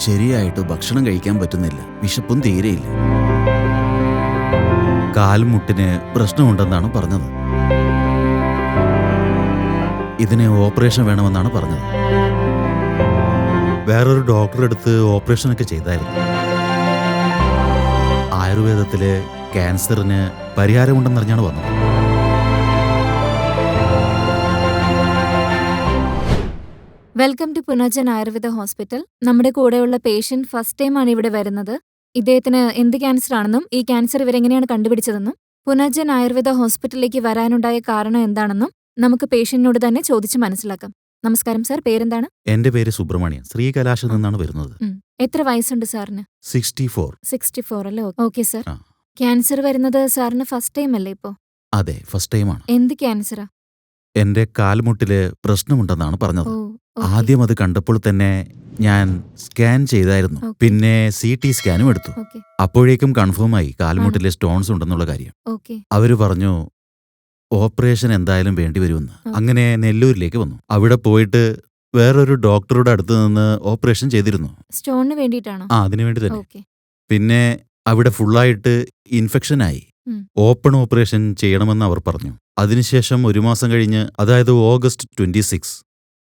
ശരിയായിട്ട് ഭക്ഷണം കഴിക്കാൻ പറ്റുന്നില്ല. വിശപ്പും തീരെയില്ല. കാൽമുട്ടിന് പ്രശ്നമുണ്ടെന്നാണ് പറഞ്ഞത്. ഇതിന് ഓപ്പറേഷൻ വേണമെന്നാണ് പറഞ്ഞത്. വേറൊരു ഡോക്ടറെ അടുത്ത് ഓപ്പറേഷനൊക്കെ ചെയ്തായിരുന്നു. ആയുർവേദത്തിലെ ക്യാൻസറിന് പരിഹാരമുണ്ടെന്നറിഞ്ഞാണ് വന്നത്. Welcome to Punarjan Ayurveda hospital. നമ്മുടെ കൂടെയുള്ള പേഷ്യന്റ് ഫസ്റ്റ് ടൈമാണ് ഇവിടെ വരുന്നത്. ഇദ്ദേഹത്തിന് എന്ത് ക്യാൻസർ ആണെന്നും ഈ ക്യാൻസർ ഇവരെങ്ങനെയാണ് കണ്ടുപിടിച്ചതെന്നും പുനർജൻ ആയുർവേദ ഹോസ്പിറ്റലിലേക്ക് വരാനുണ്ടായ കാരണം എന്താണെന്നും നമുക്ക് പേഷ്യന്റിനോട് തന്നെ ചോദിച്ച് മനസ്സിലാക്കാം. നമസ്കാരം സാർ, പേരെന്താണ്? എന്റെ പേര് സുബ്രഹ്മണ്യൻ, ശ്രീകലാശിൽ നിന്നാണ് വരുന്നത്. എത്ര വയസ്സുണ്ട് സാറിന്? 64. 64 അല്ലേ? Okay sir. ആ. ക്യാൻസർ വരുന്നത് സാറിന് ഫസ്റ്റ് ടൈം അല്ലേ ഇപ്പോ? അതെ, ഫസ്റ്റ് ടൈമാണ്. എന്ത് ക്യാൻസറാ? എന്റെ കാൽമുട്ടില് പ്രശ്നമുണ്ടെന്നാണ് പറഞ്ഞത്. ഓ, ആദ്യം അത് കണ്ടപ്പോൾ തന്നെ ഞാൻ സ്കാൻ ചെയ്തായിരുന്നു. ഓക്കേ. പിന്നെ CT സ്കാനും എടുത്തു. ഓക്കെ അപ്പോഴേക്കും കൺഫേമായി കാൽമുട്ടിലെ സ്റ്റോൺസ് ഉണ്ടെന്നുള്ള കാര്യം. ഓക്കെ അവര് പറഞ്ഞു ഓപ്പറേഷൻ എന്തായാലും വേണ്ടിവരുമെന്ന്. ആ. അങ്ങനെ നെല്ലൂരിലേക്ക് വന്നു. അവിടെ പോയിട്ട് വേറൊരു ഡോക്ടറുടെ അടുത്ത് നിന്ന് ഓപ്പറേഷൻ ചെയ്തിരുന്നു. സ്റ്റോണിന് വേണ്ടിയിട്ടാണോ? അതിനുവേണ്ടി തന്നെ. ഓക്കെ പിന്നെ അവിടെ ഫുള്ളായിട്ട് ഇൻഫെക്ഷനായി. ഉം. ഓപ്പൺ ഓപ്പറേഷൻ ചെയ്യണമെന്ന് അവർ പറഞ്ഞു. അതിനുശേഷം 1 മാസം കഴിഞ്ഞ്, അതായത് ഓഗസ്റ്റ് 26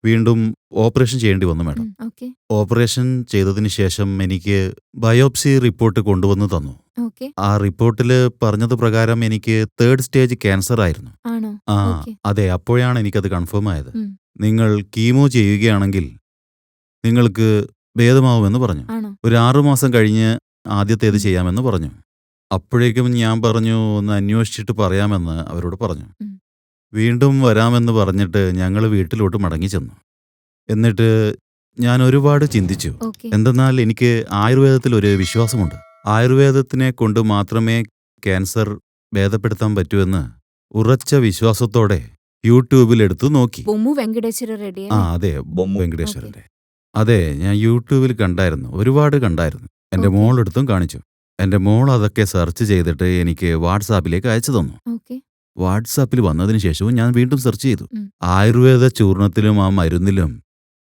വീണ്ടും ഓപ്പറേഷൻ ചെയ്യേണ്ടി വന്നു മാഡം. ഓക്കെ ഓപ്പറേഷൻ ചെയ്തതിന് ശേഷം എനിക്ക് ബയോപ്സി റിപ്പോർട്ട് കൊണ്ടുവന്ന് തന്നു. ഓക്കെ ആ റിപ്പോർട്ടിൽ പറഞ്ഞത് പ്രകാരം എനിക്ക് 3rd സ്റ്റേജ് ക്യാൻസർ ആയിരുന്നു. ആണോ? ആ ഓക്കെ. അതെ, അപ്പോഴാണ് എനിക്കത് കൺഫേം ആയത്. ഉം. നിങ്ങൾ കീമോ ചെയ്യുകയാണെങ്കിൽ നിങ്ങൾക്ക് ഭേദമാവുമെന്ന് പറഞ്ഞു. ആണോ? ഒരു 6 മാസം കഴിഞ്ഞ് ആദ്യത്തേത് ചെയ്യാമെന്ന് പറഞ്ഞു. അപ്പോഴേക്കും ഞാൻ പറഞ്ഞു ഒന്ന് അന്വേഷിച്ചിട്ട് പറയാമെന്ന് അവരോട് പറഞ്ഞു. ഉം. വീണ്ടും വരാമെന്ന് പറഞ്ഞിട്ട് ഞങ്ങൾ വീട്ടിലോട്ട് മടങ്ങി ചെന്നു. എന്നിട്ട് ഞാൻ ഒരുപാട് ചിന്തിച്ചു. ഓക്കെ എന്തെന്നാൽ എനിക്ക് ആയുർവേദത്തിൽ ഒരു വിശ്വാസമുണ്ട്. ആയുർവേദത്തിനെ കൊണ്ട് മാത്രമേ ക്യാൻസർ ഭേദപ്പെടുത്താൻ പറ്റൂ എന്ന് ഉറച്ച വിശ്വാസത്തോടെ യൂട്യൂബിൽ എടുത്തു നോക്കി. ബൊമ്മു വെങ്കടേശ്വര റെഡ്ഡി അതെ, വെങ്കടേശ്വരന്റെ. അതെ, ഞാൻ യൂട്യൂബിൽ കണ്ടായിരുന്നു, ഒരുപാട് കണ്ടായിരുന്നു. എൻ്റെ ഓക്കേ. മോളെടുത്തും കാണിച്ചു. എൻ്റെ മോൾ അതൊക്കെ സെർച്ച് ചെയ്തിട്ട് എനിക്ക് വാട്സാപ്പിലേക്ക് അയച്ചു തന്നു. ഓക്കെ വാട്സാപ്പിൽ വന്നതിന് ശേഷവും ഞാൻ വീണ്ടും സെർച്ച് ചെയ്തു. ഉം. ആയുർവേദ ചൂർണത്തിലും ആ മരുന്നിലും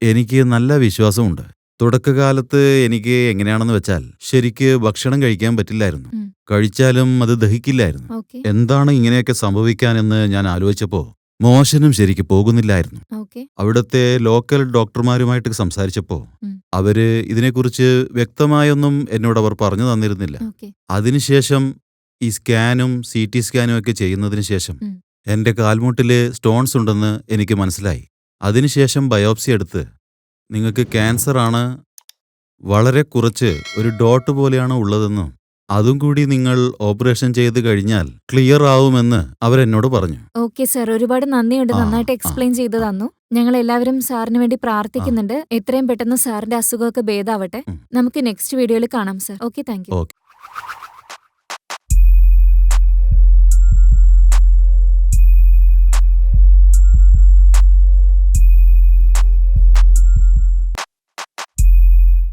എനിക്ക് നല്ല വിശ്വാസമുണ്ട്. തുടക്കകാലത്ത് എനിക്ക് എങ്ങനെയാണെന്ന് വെച്ചാൽ ശരിക്ക് ഭക്ഷണം കഴിക്കാൻ പറ്റില്ലായിരുന്നു. ഉം. കഴിച്ചാലും അത് ദഹിക്കില്ലായിരുന്നു. ഓക്കെ എന്താണ് ഇങ്ങനെയൊക്കെ സംഭവിക്കാനെന്ന് ഞാൻ ആലോചിച്ചപ്പോൾ മോശനും ശരിക്ക് പോകുന്നില്ലായിരുന്നു. ഓക്കെ അവിടുത്തെ ലോക്കൽ ഡോക്ടർമാരുമായിട്ട് സംസാരിച്ചപ്പോൾ ഉം. അവര് ഇതിനെക്കുറിച്ച് വ്യക്തമായൊന്നും എന്നോട് അവർ പറഞ്ഞു തന്നിരുന്നില്ല. ഓക്കെ അതിനുശേഷം ഈ സ്കാനും CT സ്കാനും ഒക്കെ ചെയ്യുന്നതിന് ശേഷം ഉം. എൻ്റെ കാൽമുട്ടില് സ്റ്റോൺസ് ഉണ്ടെന്ന് എനിക്ക് മനസ്സിലായി. അതിനുശേഷം ബയോപ്സി എടുത്ത് നിങ്ങൾക്ക് ക്യാൻസർ ആണ്, വളരെ കുറച്ച് ഒരു ഡോട്ട് പോലെയാണ് ഉള്ളതെന്നും അതും കൂടി നിങ്ങൾ ഓപ്പറേഷൻ ചെയ്ത് കഴിഞ്ഞാൽ ക്ലിയർ ആവുമെന്ന് അവരെന്നോട് പറഞ്ഞു. ഓക്കെ സാർ, ഒരുപാട് നന്ദിയുണ്ട്. ആ, നന്നായിട്ട് ആ, എക്സ്പ്ലെയിൻ ചെയ്ത് തന്നു. ഞങ്ങൾ എല്ലാവരും സാറിന് വേണ്ടി പ്രാർത്ഥിക്കുന്നുണ്ട്. എത്രയും പെട്ടെന്ന് സാറിന്റെ അസുഖമൊക്കെ ഭേദാവട്ടെ. ഉം. നമുക്ക് നെക്സ്റ്റ് വീഡിയോയിൽ കാണാം sir. Okay, thank you. Okay.